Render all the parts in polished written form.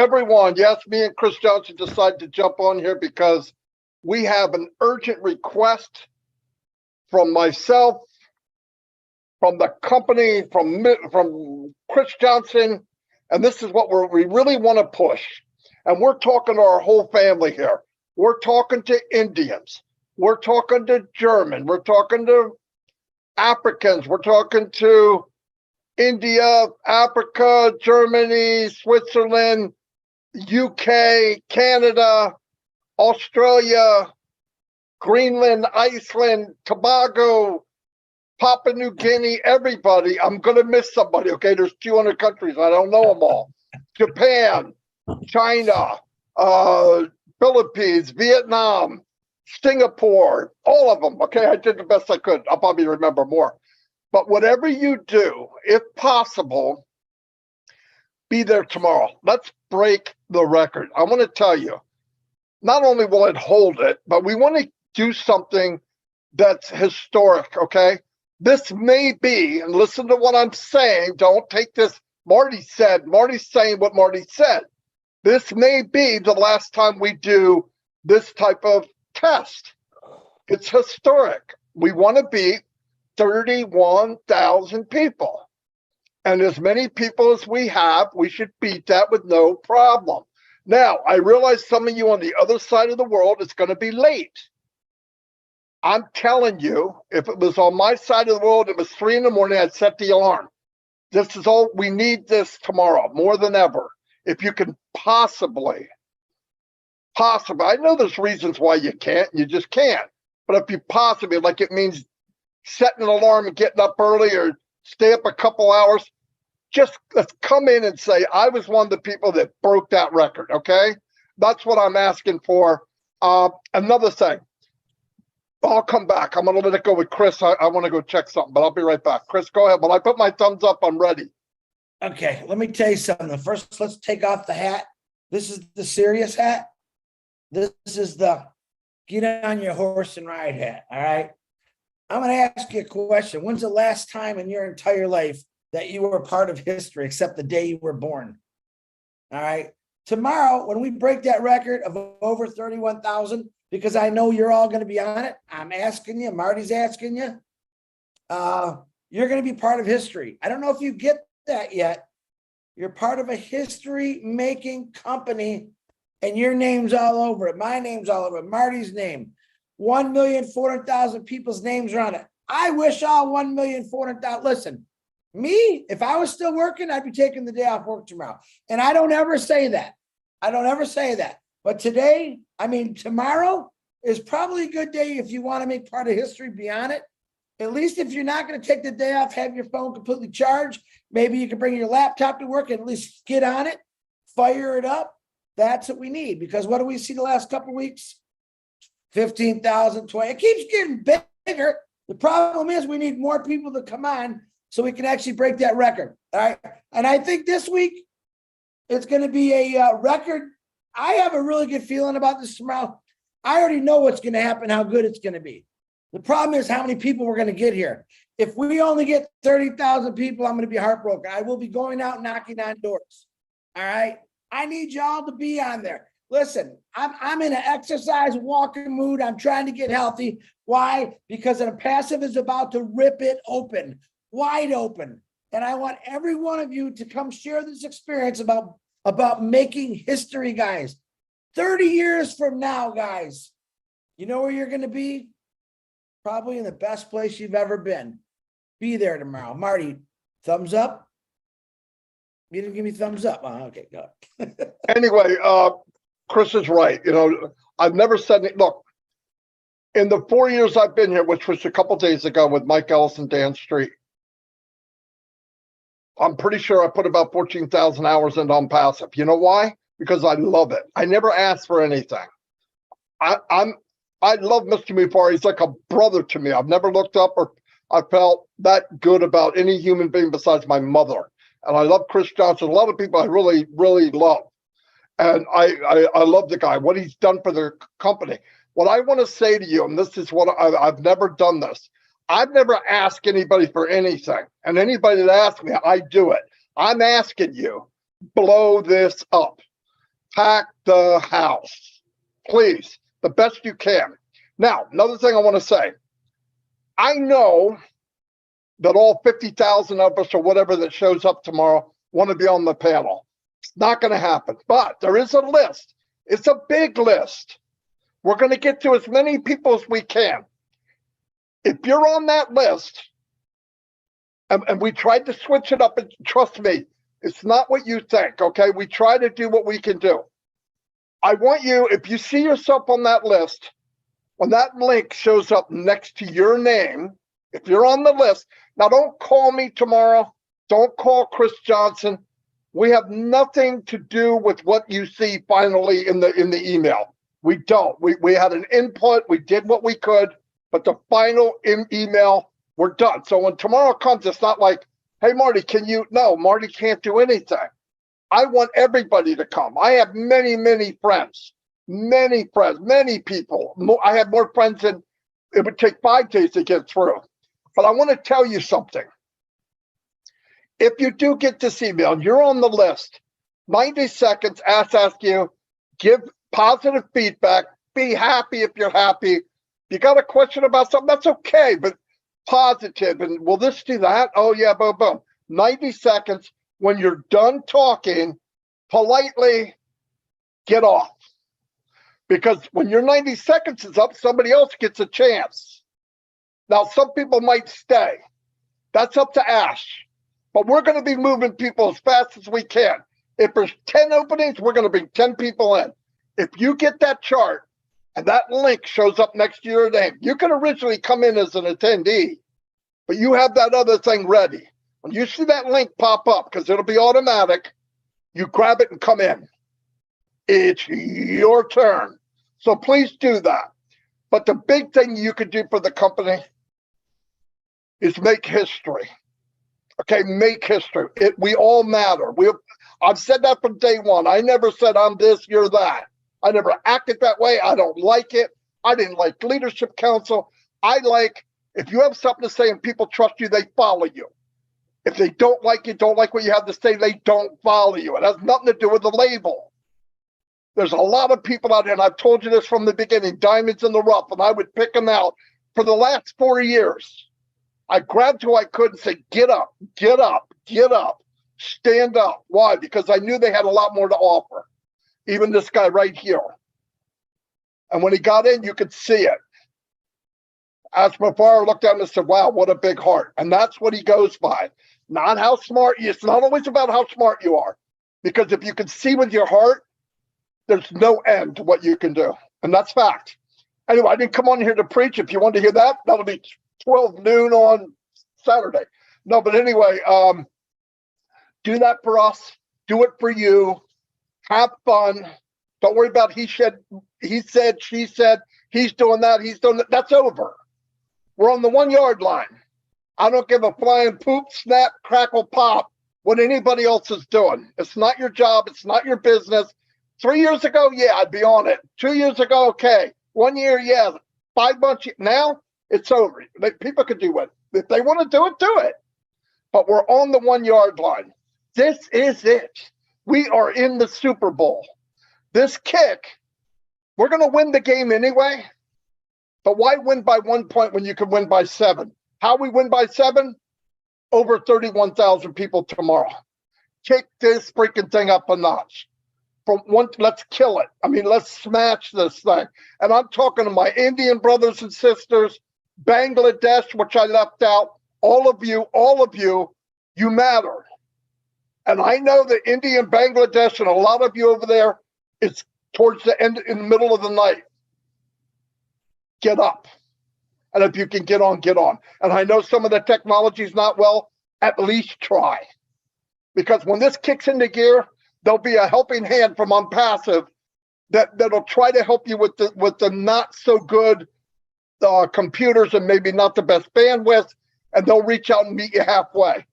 everyone, yes, me and Chris Johnson decided to jump on here because we have an urgent request from myself, from the company, from Chris Johnson, and this is what we really want to push. And we're talking to our whole family here. We're talking to Indians. We're talking to German. We're talking to Africans. We're talking to India, Africa, Germany, Switzerland, UK, Canada, Australia, Greenland, Iceland, Tobago, Papua New Guinea, everybody. I'm going to miss somebody, okay? There's 200 countries. I don't know them all. Japan, China, Philippines, Vietnam, Singapore, all of them, okay? I did the best I could. I'll probably remember more. But whatever you do, if possible, be there tomorrow. Let's break the record. I want to tell you, not only will it hold it, but we want to do something that's historic, okay? This may be, and listen to what I'm saying, don't take this, Marty's saying what Marty said. This may be the last time we do this type of test. It's historic. We want to beat 31,000 people. And as many people as we have, we should beat that with no problem. Now, I realize some of you on the other side of the world, it's going to be late. I'm telling you, if it was on my side of the world, it was 3 in the morning, I'd set the alarm. This is all, we need this tomorrow, more than ever. If you can possibly, I know there's reasons why you can't, you just can't. But if you possibly, like it means setting an alarm and getting up early or stay up a couple hours, just let's come in and say, I was one of the people that broke that record, okay? That's what I'm asking for. Another thing, I'll come back. I'm going to let it go with Chris. I want to go check something, but I'll be right back. Chris, go ahead. When I put my thumbs up, I'm ready. Okay, let me tell you something. First, let's take off the hat. This is the serious hat. This is the get on your horse and ride hat, all right? I'm going to ask you a question. When's the last time in your entire life that you were a part of history except the day you were born? All right? Tomorrow, when we break that record of over 31,000, because I know you're all going to be on it, I'm asking you, Marty's asking you, you're going to be part of history. I don't know if you get that yet. You're part of a history-making company, and your name's all over it. My name's all over it. Marty's name. 1,400,000 people's names are on it. I wish all 1,400,000. Listen, me, if I was still working, I'd be taking the day off work tomorrow. And I don't ever say that. But today, tomorrow is probably a good day if you want to make part of history beyond it. At least if you're not going to take the day off, have your phone completely charged. Maybe you can bring your laptop to work and at least get on it, fire it up. That's what we need. Because what do we see the last couple of weeks? 15,000, 20. It keeps getting bigger. The problem is we need more people to come on so we can actually break that record. All right. And I think this week it's going to be a record. I have a really good feeling about this tomorrow. I already know what's going to happen, how good it's going to be. The problem is how many people we're going to get here. If we only get 30,000 people, I'm going to be heartbroken. I will be going out knocking on doors. All right. I need y'all to be on there. Listen, I'm in an exercise walking mood. I'm trying to get healthy. Why? Because ONPASSIVE is about to rip it open, wide open. And I want every one of you to come share this experience about making history, guys. 30 years from now, guys, you know where you're going to be? Probably in the best place you've ever been. Be there tomorrow. Marty, thumbs up? You didn't give me thumbs up. Oh, okay, go. Anyway, Chris is right. You know, I've never said it. Look, in the 4 years I've been here, which was a couple days ago with Mike Ellis and Dan Street, I'm pretty sure I put about 14,000 hours into ONPASSIVE. You know why? Because I love it. I never asked for anything. I love Mr. Mufar. He's like a brother to me. I've never looked up or I felt that good about any human being besides my mother. And I love Chris Johnson. A lot of people I really, really love. And I love the guy, what he's done for the company. What I want to say to you, and this is what I've never done this. I've never asked anybody for anything. And anybody that asks me, I do it. I'm asking you, blow this up. pack the house, please, the best you can. Now, another thing I want to say, I know that all 50,000 of us or whatever that shows up tomorrow want to be on the panel. It's not going to happen, but there is a list. It's a big list. We're going to get to as many people as we can. If you're on that list, and we tried to switch it up, and trust me, it's not what you think, okay? We try to do what we can do. I want you, if you see yourself on that list, when that link shows up next to your name, if you're on the list, now don't call me tomorrow. Don't call Chris Johnson. We have nothing to do with what you see finally in the email. We don't. We had an input. We did what we could, but the final email, we're done. So when tomorrow comes, it's not like, hey, Marty, can you? No, Marty can't do anything. I want everybody to come. I have many, many friends, many people. I have more friends than it would take 5 days to get through. But I want to tell you something. If you do get this email, you're on the list, 90 seconds, ask you, give positive feedback, be happy if you're happy. You got a question about something, that's okay, but positive. And will this do that? Oh, yeah, boom, boom. 90 seconds. When you're done talking, politely get off. Because when your 90 seconds is up, somebody else gets a chance. Now, some people might stay. That's up to Ash. But we're going to be moving people as fast as we can. If there's 10 openings, we're going to bring 10 people in. If you get that chart and that link shows up next to your name, you can originally come in as an attendee, but you have that other thing ready. When you see that link pop up, because it'll be automatic, you grab it and come in. It's your turn. So please do that. But the big thing you could do for the company is make history. Okay, make history. We all matter. I've said that from day one. I never said I'm this, you're that. I never acted that way. I don't like it. I didn't like leadership council. I like, if you have something to say and people trust you, they follow you. If they don't like you, don't like what you have to say, they don't follow you. It has nothing to do with the label. There's a lot of people out there, and I've told you this from the beginning, diamonds in the rough, and I would pick them out. For the last 4 years, I grabbed who I could and said, get up, get up, get up, stand up. Why? Because I knew they had a lot more to offer. Even this guy right here. And when he got in, you could see it. As before, I looked at him and said, wow, what a big heart. And that's what he goes by. Not how smart you are. It's not always about how smart you are. Because if you can see with your heart, there's no end to what you can do. And that's fact. Anyway, I didn't come on here to preach. If you want to hear that, that'll be 12 noon on Saturday. No, but anyway, do that for us. Do it for you. Have fun. Don't worry about he said, she said, he's doing that, he's doing that. That's over. We're on the 1 yard line. I don't give a flying poop, snap, crackle, pop what anybody else is doing. It's not your job. It's not your business. 3 years ago, yeah, I'd be on it. 2 years ago, okay. 1 year, yeah. 5 months, now it's over. People can do it. If they want to do it. But we're on the 1 yard line. This is it. We are in the Super Bowl. This kick, we're going to win the game anyway. But why win by 1 point when you can win by 7? How we win by 7? Over 31,000 people tomorrow. Kick this freaking thing up a notch. Let's kill it. I mean, let's smash this thing. And I'm talking to my Indian brothers and sisters, Bangladesh, which I left out. All of you, you matter. And I know that India and Bangladesh and a lot of you over there, it's towards the end, in the middle of the night. Get up. And if you can get on, get on. And I know some of the technology is not well, at least try. Because when this kicks into gear, there'll be a helping hand from ONPASSIVE that'll try to help you with the not so good computers and maybe not the best bandwidth, and they'll reach out and meet you halfway.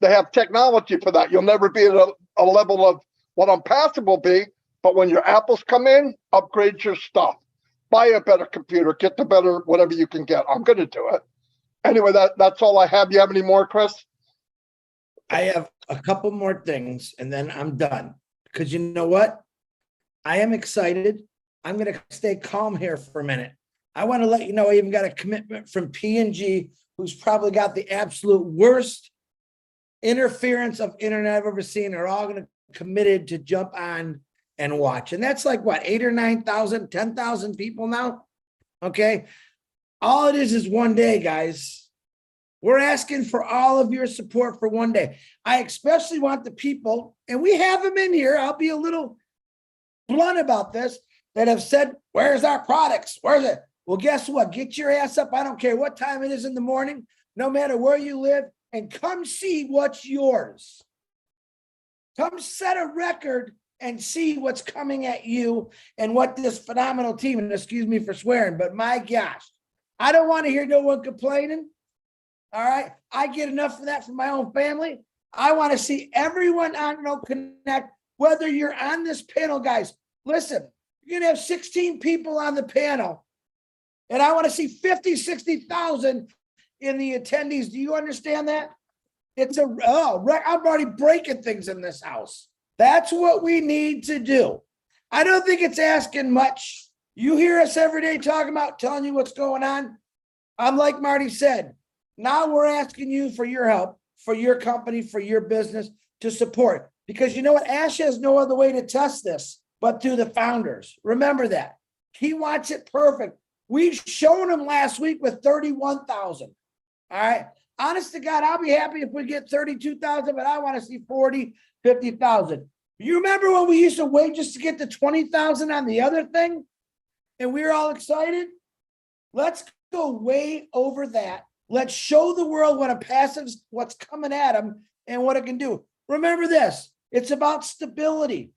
They have technology for that. You'll never be at a level of what ONPASSIVE will be, but when your apples come in, upgrade your stuff. Buy a better computer, get the better whatever you can get. I'm going to do it. Anyway, that's all I have. You have any more, Chris? I have a couple more things and then I'm done. Because you know what? I am excited. I'm going to stay calm here for a minute. I want to let you know I even got a commitment from P&G, who's probably got the absolute worst interference of internet I've ever seen. They're all going to committed to jump on and watch. And that's like what, 8,000 or 9,000, 10,000 people now. Okay. All it is one day, guys. We're asking for all of your support for one day. I especially want the people, and we have them in here. I'll be a little blunt about this, that have said, where's our products? Where's it? Well, guess what? Get your ass up. I don't care what time it is in the morning, no matter where you live, and come see what's yours. Come set a record and see what's coming at you and what this phenomenal team, and excuse me for swearing, but my gosh, I don't want to hear no one complaining. All right. I get enough of that from my own family. I want to see everyone on No Connect, whether you're on this panel, guys. Listen, you're going to have 16 people on the panel, and I want to see 50, 60,000 in the attendees. Do you understand that? It's I'm already breaking things in this house. That's what we need to do. I don't think it's asking much. You hear us every day talking about telling you what's going on. I'm like Marty said, now we're asking you for your help, for your company, for your business to support. Because you know what? Ash has no other way to test this but through the founders. Remember that. He wants it perfect. We've shown him last week with 31,000. All right. Honest to God, I'll be happy if we get 32,000, but I want to see 40, 50,000. You remember when we used to wait just to get to 20,000 on the other thing? And we were all excited? Let's go way over that. Let's show the world what ONPASSIVE's, what's coming at them and what it can do. Remember this, it's about stability.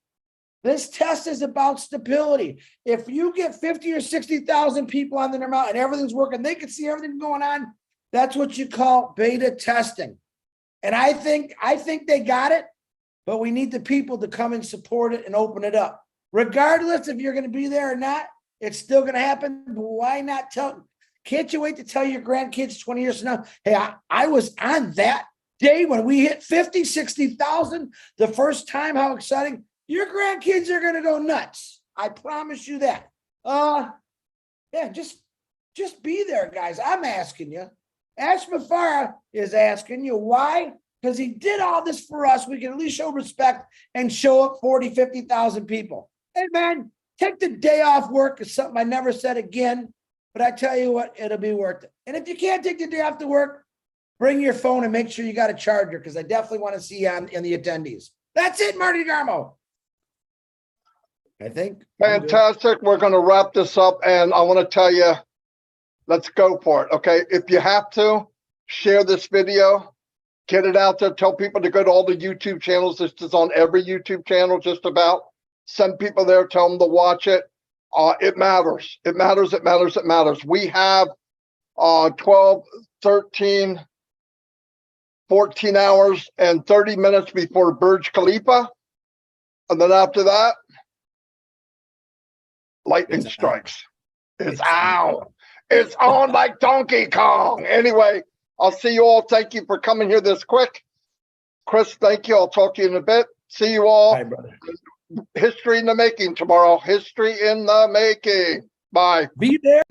This test is about stability. If you get 50 or 60,000 people on their mount and everything's working, they can see everything going on. That's what you call beta testing. And I think they got it, but we need the people to come and support it and open it up. Regardless if you're going to be there or not, it's still going to happen. But why not tell? Can't you wait to tell your grandkids 20 years from now, hey, I was on that day when we hit 50, 60,000 the first time, how exciting. Your grandkids are going to go nuts. I promise you that. Yeah, just be there, guys. I'm asking you. Ash Mafara is asking you why? Because he did all this for us. We can at least show respect and show up 40, 50,000 people. Hey, man, take the day off work is something I never said again, but I tell you what, it'll be worth it. And if you can't take the day off to work, bring your phone and make sure you got a charger, because I definitely want to see you in the attendees. That's it, Marty Garmo. I think. Fantastic. We're going to wrap this up, and I want to tell you, let's go for it. Okay. If you have to, share this video, get it out there, tell people to go to all the YouTube channels. This is on every YouTube channel, just about. Send people there, tell them to watch it. It matters. It matters. It matters. It matters. We have 12, 13, 14 hours and 30 minutes before Burj Khalifa. And then after that, lightning strikes. It's out. It's on like Donkey Kong. Anyway, I'll see you all. Thank you for coming here this quick. Chris, thank you. I'll talk to you in a bit. See you all. Bye, brother. History in the making tomorrow. History in the making. Bye. Be there.